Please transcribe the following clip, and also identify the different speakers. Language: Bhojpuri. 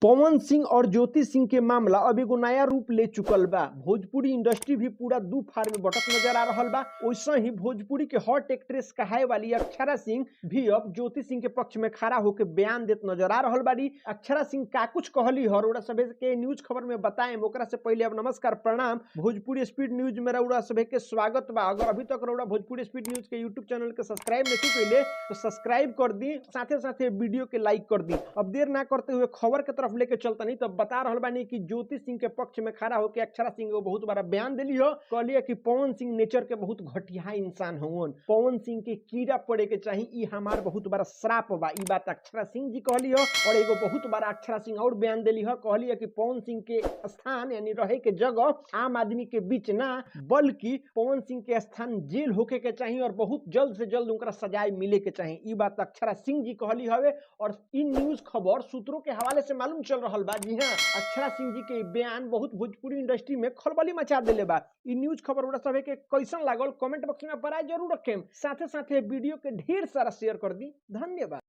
Speaker 1: पवन सिंह और ज्योति सिंह के मामला अब एगो नया रूप ले चुकल बा। भोजपुरी इंडस्ट्री भी पूरा दू फार में बटत नजर आ रहल बा। वैसे ही भोजपुरी के हॉट एक्ट्रेस कहाए वाली अक्षरा सिंह भी अब ज्योति सिंह के पक्ष में खड़ा होकर बयान देत नजर आ रहल बाड़ी। अक्षरा सिंह का कुछ कहली हर ओरा सभे के न्यूज खबर में बताएं। ओकरा से पहले अब नमस्कार प्रणाम, भोजपुरी स्पीड न्यूज में रउरा सभे के स्वागत बा। अगर अभी तक रउरा भोजपुरी स्पीड न्यूज के यूट्यूब चैनल के सब्सक्राइब नहीं कइले तो सब्सक्राइब कर दी, साथे साथे वीडियो के लाइक कर दी। अब देर ना करते हुए खबर के तरफ लेके चलता नहीं तो बता रहल बानी कि ज्योति सिंह के पक्ष में खड़ा होकर अक्षरा सिंह को बहुत बड़ा बयान दिली हो। कहलिए कि पवन सिंह नेचर के बहुत घटिया इंसान होवन, पवन सिंह के कीड़ा पड़े के चाहिए, ई हमार बहुत बड़ा श्राप बा। ई बात अक्षरा सिंह जी कहली हो। और एगो बहुत बड़ा अक्षरा सिंह और बयान दिली हो। कहली कि पवन सिंह के स्थान यानी रहे के जगह आम आदमी के बीच ना, बल्कि पवन सिंह के स्थान जेल होके के चाहिए और बहुत जल्द से जल्द उनका सजाए मिले के चाहिए। ई बात अक्षरा सिंह जी कहली हवे। और इन न्यूज खबर सूत्रों के हवाले से मालूम चल रहा बा। जी हाँ, अक्षरा सिंह जी के बयान बहुत भोजपुरी इंडस्ट्री में खलबली मचा देले बा। इ न्यूज खबर उड़ा सभे के कैसन लागल कमेंट बॉक्स में बराए जरूर रखें। साथे साथे वीडियो के ढेर सारा शेयर कर दी। धन्यवाद।